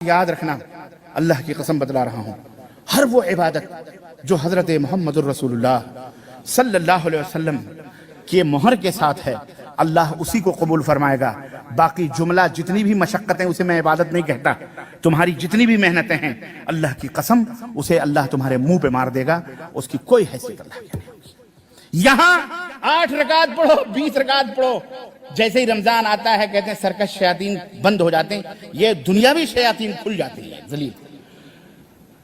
یاد رکھنا، اللہ کی قسم بتلا رہا ہوں، ہر وہ عبادت جو حضرت محمد الرسول اللہ صلی اللہ علیہ وسلم کے مہر کے ساتھ ہے، اللہ اسی کو قبول فرمائے گا۔ باقی جملہ جتنی بھی مشقتیں، اسے میں عبادت نہیں کہتا، تمہاری جتنی بھی محنتیں ہیں، اللہ کی قسم اسے اللہ تمہارے منہ پہ مار دے گا، اس کی کوئی حیثیت اللہ کی نہیں ہوگی۔ یہاں 8 رکعت پڑھو، 20 رکعت پڑھو، جیسے ہی رمضان آتا ہے کہتے ہیں سرکش شیاطین بند ہو جاتے ہیں، یہ دنیاوی شیاطین کھل جاتی ہے ذلیل۔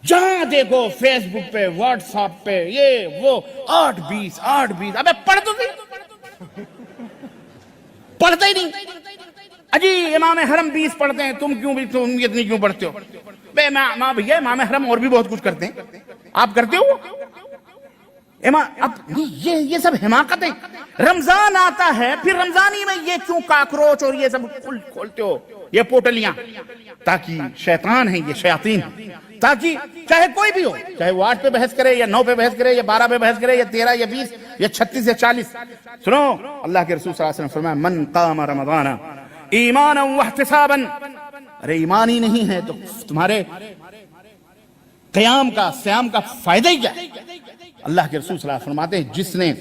جہاں دیکھو فیس بک پہ، واٹس ایپ پہ، یہ وہ 8-20 8-20، ابے پڑھ تو نہیں، پڑھتے ہی نہیں۔ اجی امام حرم 20 پڑھتے ہیں، تم اتنی کیوں پڑھتے ہو؟ بے ماں بھیا، امام حرم اور بھی بہت کچھ کرتے ہیں، آپ کرتے ہو؟ اب یہ سب حماقت ہے۔ رمضان آتا ہے، پھر رمضانی میں یہ کیوں کاکروچ اور یہ سب کھولتے ہو، یہ پوٹلیاں؟ تاکہ شیطان ہیں، یہ شیاطین ہیں، تاکہ چاہے کوئی بھی ہو، چاہے وہ 8 پہ بحث کرے یا 9 پہ بحث کرے یا 12 پہ بحث کرے یا 13 یا 20 یا 36 یا 40۔ سنو، اللہ کے رسول صلی اللہ علیہ وسلم فرمایا من قام رمضان ایمانا واحتسابا، ارے ایمان ہی نہیں ہے تو تمہارے قیام کا، صیام کا فائدہ ہی کیا ہے؟ اللہ کے رسول صلی اللہ علیہ وسلم فرماتے ہیں جس نے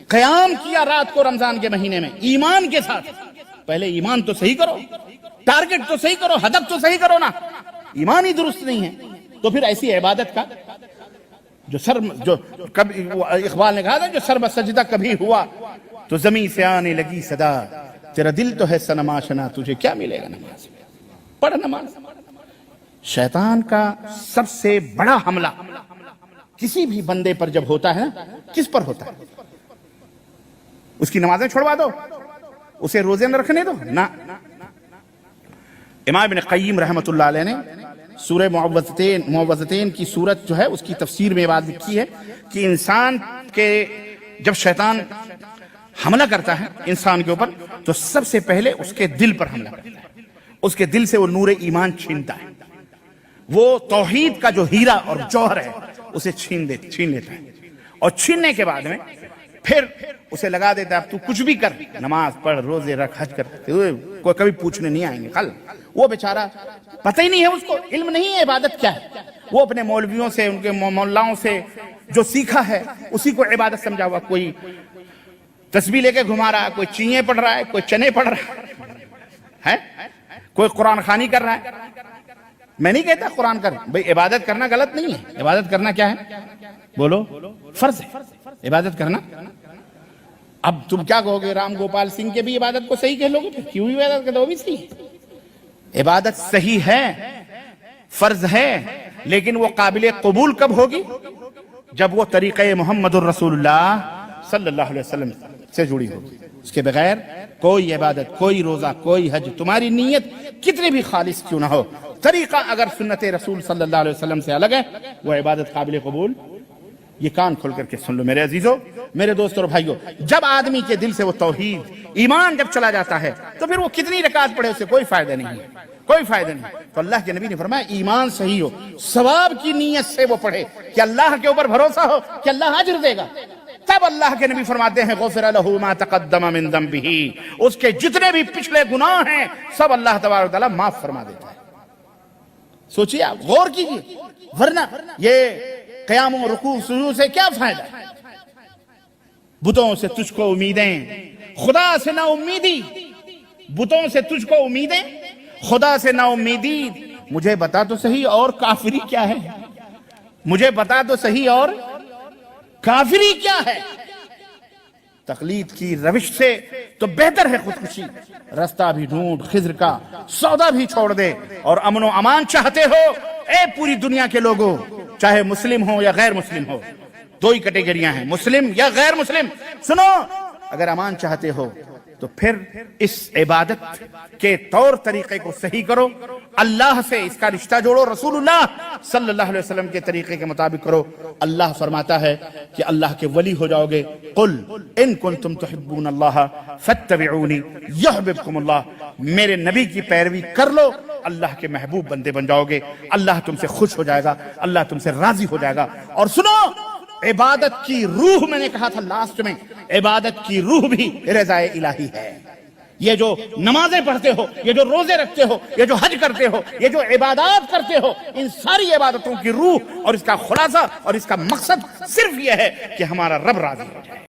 قیام کیا رات کو رمضان کے مہینے میں ایمان کے ساتھ، پہلے ایمان تو صحیح کرو، ٹارگٹ تو صحیح کرو، ہدف تو صحیح کرو نا، ایمان ہی درست نہیں ہے تو پھر ایسی عبادت کا جو کبھی اقبال نے کہا تھا جو سر بسجدہ کبھی ہوا تو زمین سے آنے لگی صدا، تیرا دل تو ہے صنم آشنا، تجھے کیا ملے گا نماز میں، پڑھ نماز۔ شیطان کا سب سے بڑا حملہ کسی بھی بندے پر جب ہوتا ہے، کس پر ہوتا ہے؟ اس کی نمازیں چھوڑوا دو، اسے روزے نہ رکھنے دو، نہ۔ امام ابن قیم رحمۃ اللہ علیہ نے سورہ معوذتین کی سورت جو ہے اس کی تفسیر میں بات لکھی ہے کہ انسان کے جب شیطان حملہ کرتا ہے انسان کے اوپر تو سب سے پہلے اس کے دل پر حملہ کرتا ہے، اس کے دل سے وہ نور ایمان چھینتا ہے، وہ توحید کا جو ہیرا اور جوہر ہے اسے چھین لیتا ہے، اور چھیننے کے بعد میں پھر اسے لگا دیتا ہے اب تو کچھ بھی کر، نماز پڑھ، روزے رکھ، حج کر، کوئی کبھی پوچھنے نہیں آئیں گے کل۔ وہ بیچارہ پتہ ہی نہیں ہے، اس کو علم نہیں ہے عبادت کیا ہے، وہ اپنے مولویوں سے، ان کے مولاؤں سے جو سیکھا ہے اسی کو عبادت سمجھا ہوا، کوئی تسبیح لے کے گھما رہا ہے، کوئی چیئیں پڑھ رہا ہے، کوئی چنے پڑھ رہا ہے، کوئی قرآن خوانی کر رہا ہے۔ میں نہیں کہتا قرآن کر، بھئی عبادت کرنا غلط نہیں ہے، عبادت کرنا کیا ہے؟ بولو، فرض ہے عبادت کرنا۔ اب تم کیا کہو گے، رام گوپال سنگھ کے بھی عبادت کو صحیح کہہ لو گے؟ کیوں عبادت کرتے، وہ بھی صحیح ہے، عبادت صحیح ہے، فرض ہے، لیکن وہ قابل قبول کب ہوگی؟ جب وہ طریقہ محمد الرسول اللہ صلی اللہ علیہ وسلم سے جڑی ہوگی۔ اس کے بغیر کوئی عبادت، کوئی روزہ، کوئی حج، تمہاری نیت کتنی بھی خالص کیوں نہ ہو، طریقہ اگر سنت رسول صلی اللہ علیہ وسلم سے الگ ہے، وہ عبادت قابل قبول۔ یہ کان کھول کر کے سن لو میرے عزیزو، میرے دوستو اور بھائیو، جب آدمی کے دل سے وہ توحید، ایمان جب چلا جاتا ہے تو پھر وہ کتنی رکعت پڑھے اسے کوئی فائدہ نہیں ہے، کوئی فائدہ نہیں۔ تو اللہ کے نبی نے فرمایا ایمان صحیح ہو، ثواب کی نیت سے وہ پڑھے کہ اللہ کے اوپر بھروسہ ہو کہ اللہ اجر دے گا، تب اللہ کے نبی فرماتے ہیں غفر لہ ما تقدم من ذنبہ، اس کے جتنے بھی پچھلے گناہ ہیں سب اللہ تبارک و تعالیٰ معاف فرما دیتا ہے۔ سوچیے آپ، غور کیجیے، ورنہ یہ قیام و رکوع سجود سے کیا فائدہ ہے؟ بتوں سے تجھ کو امیدیں، خدا سے نا امیدی، بتوں سے تجھ کو امیدیں، خدا سے نا امیدی، مجھے بتا تو صحیح اور کافری کیا ہے، مجھے بتا تو صحیح اور کافری کیا ہے؟ تقلید کی روش سے تو بہتر ہے خودکشی، رستہ بھی ڈھونڈ، خضر کا سودا بھی چھوڑ دے، اور امن و امان چاہتے ہو اے پوری دنیا کے لوگوں، چاہے مسلم ہو یا غیر مسلم ہو، دو ہی کیٹیگریاں ہیں، مسلم یا غیر مسلم۔ سنو، اگر امان چاہتے ہو تو پھر اس عبادت کے طور طریقے کو صحیح کرو، اللہ سے اس کا رشتہ جوڑو، رسول اللہ صلی اللہ علیہ وسلم کے طریقے کے مطابق کرو۔ اللہ فرماتا ہے کہ اللہ کے ولی ہو جاؤ گے، قل ان کنتم تحبون اللہ فاتبعونی یحببکم اللہ، میرے نبی کی پیروی کر لو، اللہ کے محبوب بندے بن جاؤ گے، اللہ تم سے خوش ہو جائے گا، اللہ تم سے راضی ہو جائے گا۔ اور سنو، عبادت کی روح، میں نے کہا تھا لاسٹ میں، عبادت کی روح بھی رضا الہی ہے۔ یہ جو نمازیں پڑھتے ہو، یہ جو روزے رکھتے ہو، یہ جو حج کرتے ہو، یہ جو عبادات کرتے ہو، ان ساری عبادتوں کی روح اور اس کا خلاصہ اور اس کا مقصد صرف یہ ہے کہ ہمارا رب راضی ہو جائے۔